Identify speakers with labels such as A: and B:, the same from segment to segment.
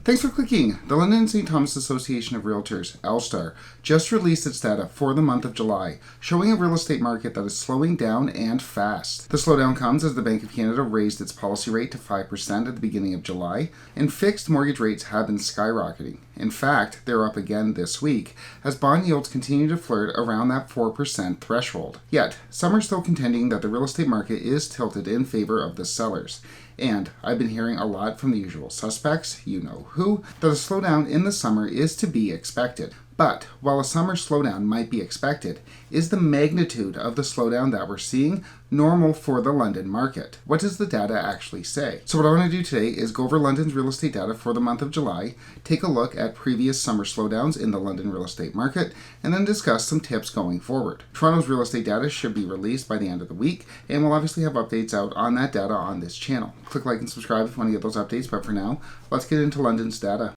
A: Thanks for clicking. The London St. Thomas Association of Realtors, Lstar, just released its data for the month of July, showing a real estate market that is slowing down and fast. The slowdown comes as the Bank of Canada raised its policy rate to 5% at the beginning of July, and fixed mortgage rates have been skyrocketing. In fact, they're up again this week, as bond yields continue to flirt around that 4% threshold. Yet, some are still contending that the real estate market is tilted in favor of the sellers. And I've been hearing a lot from the usual suspects, you know who, that a slowdown in the summer is to be expected. But while a summer slowdown might be expected, is the magnitude of the slowdown that we're seeing normal for the London market? What does the data actually say? So what I want to do today is go over London's real estate data for the month of July, take a look at previous summer slowdowns in the London real estate market, and then discuss some tips going forward. Toronto's real estate data should be released by the end of the week, and we'll obviously have updates out on that data on this channel. Click like and subscribe if you want to get those updates, but for now, let's get into London's data.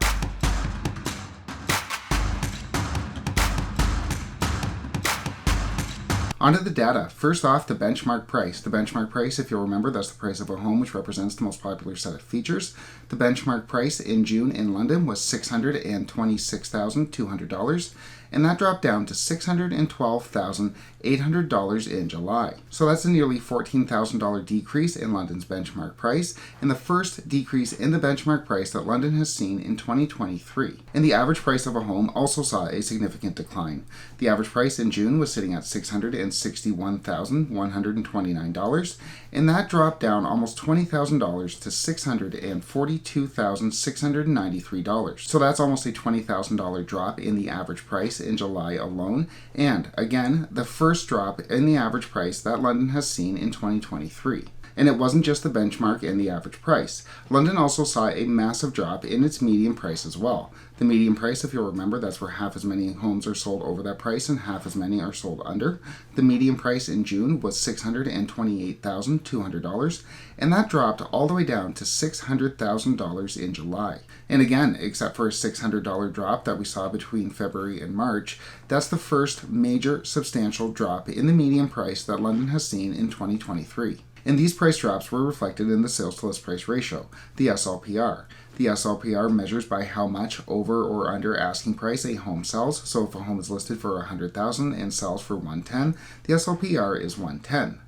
A: Onto the data. First off, the benchmark price. The benchmark price, if you'll remember, that's the price of a home, which represents the most popular set of features. The benchmark price in June in London was $626,200, and that dropped down to $612,800 in July. So that's a nearly $14,000 decrease in London's benchmark price, and the first decrease in the benchmark price that London has seen in 2023. And the average price of a home also saw a significant decline. The average price in June was sitting at $661,129, and that dropped down almost $20,000 to $642,693. So that's almost a $20,000 drop in the average price in July alone, and again, the first drop in the average price that London has seen in 2023. And it wasn't just the benchmark and the average price. London also saw a massive drop in its median price as well. The median price, if you'll remember, that's where half as many homes are sold over that price and half as many are sold under. The median price in June was $628,200, and that dropped all the way down to $600,000 in July. And again, except for a $600 drop that we saw between February and March, that's the first major substantial drop in the median price that London has seen in 2023. And these price drops were reflected in the sales to list price ratio, the SLPR. The SLPR measures by how much over or under asking price a home sells. So if a home is listed for $100,000 and sells for $110,000, the SLPR is 110.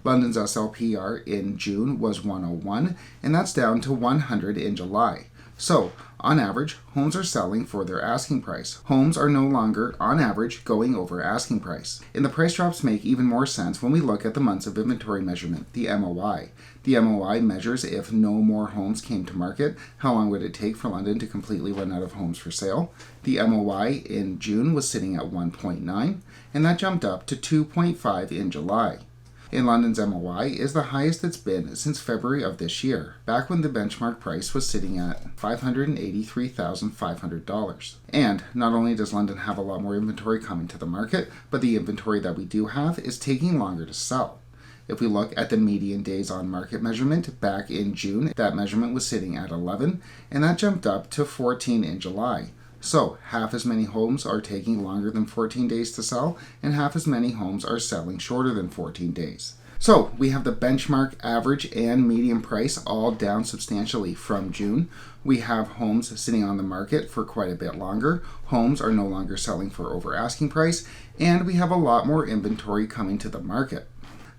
A: London's SLPR in June was 101, and that's down to 100 in July. So, on average, homes are selling for their asking price. Homes are no longer, on average, going over asking price. And the price drops make even more sense when we look at the months of inventory measurement, the MOI. The MOI measures if no more homes came to market, how long would it take for London to completely run out of homes for sale. The MOI in June was sitting at 1.9, and that jumped up to 2.5 in July. In London's MOI is the highest it's been since February of this year, back when the benchmark price was sitting at $583,500. And not only does London have a lot more inventory coming to the market, but the inventory that we do have is taking longer to sell. If we look at the median days on market measurement back in June, that measurement was sitting at 11, and that jumped up to 14 in July. So, half as many homes are taking longer than 14 days to sell, and half as many homes are selling shorter than 14 days. So, we have the benchmark average and median price all down substantially from June. We have homes sitting on the market for quite a bit longer. Homes are no longer selling for over asking price, and we have a lot more inventory coming to the market.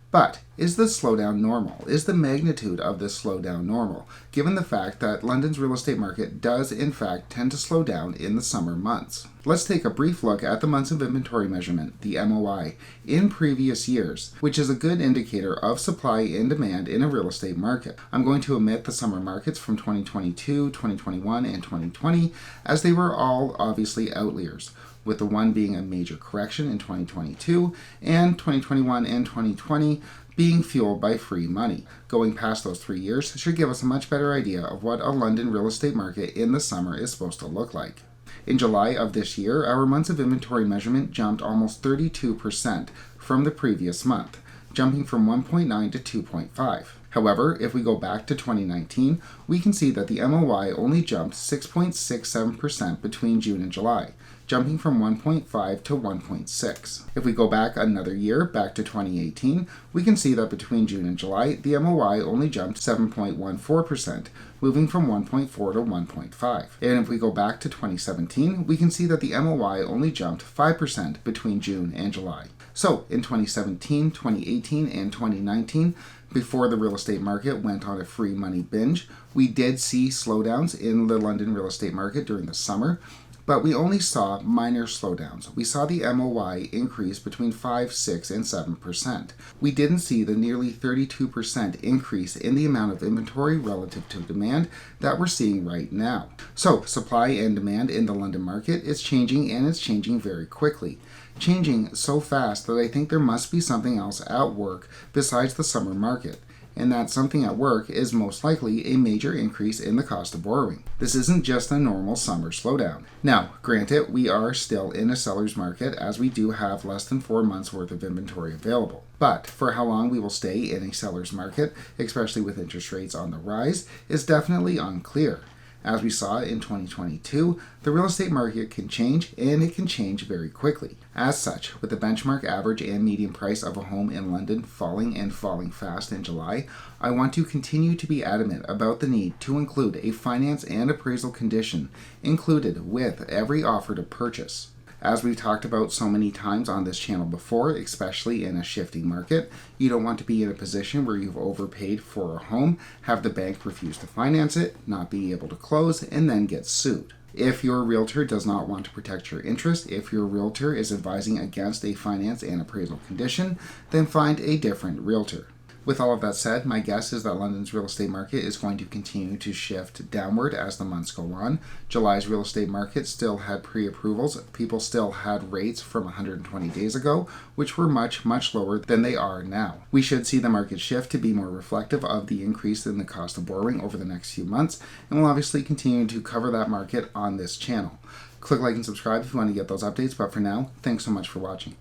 A: But is this slowdown normal? Is the magnitude of this slowdown normal, given the fact that London's real estate market does in fact tend to slow down in the summer months? Let's take a brief look at the months of inventory measurement, the MOI, in previous years, which is a good indicator of supply and demand in a real estate market. I'm going to omit the summer markets from 2022, 2021, and 2020, as they were all obviously outliers, with the one being a major correction in 2022, and 2021 and 2020 being fueled by free money. Going past those 3 years should give us a much better idea of what a London real estate market in the summer is supposed to look like. In July of this year, our months of inventory measurement jumped almost 32% from the previous month, jumping from 1.9 to 2.5. However, if we go back to 2019, we can see that the MOI only jumped 6.67% between June and July, jumping from 1.5 to 1.6. If we go back another year, back to 2018, we can see that between June and July, the MOI only jumped 7.14%, moving from 1.4 to 1.5. And if we go back to 2017, we can see that the MOI only jumped 5% between June and July. So in 2017, 2018, and 2019, before the real estate market went on a free money binge, we did see slowdowns in the London real estate market during the summer, but we only saw minor slowdowns. We saw the MOI increase between 5, 6, and 7%. We didn't see the nearly 32% increase in the amount of inventory relative to demand that we're seeing right now. So supply and demand in the London market is changing, and it's changing very quickly. Changing so fast that I think there must be something else at work besides the summer market. And that something at work is most likely a major increase in the cost of borrowing. This isn't just a normal summer slowdown. Now, granted, we are still in a seller's market as we do have less than 4 months worth of inventory available. But for how long we will stay in a seller's market, especially with interest rates on the rise, is definitely unclear. As we saw in 2022, the real estate market can change, and it can change very quickly. As such, with the benchmark average and median price of a home in London falling and falling fast in July, I want to continue to be adamant about the need to include a finance and appraisal condition included with every offer to purchase. As we've talked about so many times on this channel before, especially in a shifting market, you don't want to be in a position where you've overpaid for a home, have the bank refuse to finance it, not be able to close, and then get sued. If your realtor does not want to protect your interest, if your realtor is advising against a finance and appraisal condition, then find a different realtor. With all of that said, my guess is that London's real estate market is going to continue to shift downward as the months go on. July's real estate market still had pre-approvals. People still had rates from 120 days ago, which were much, much lower than they are now. We should see the market shift to be more reflective of the increase in the cost of borrowing over the next few months, and we'll obviously continue to cover that market on this channel. Click like and subscribe if you want to get those updates, but for now, thanks so much for watching.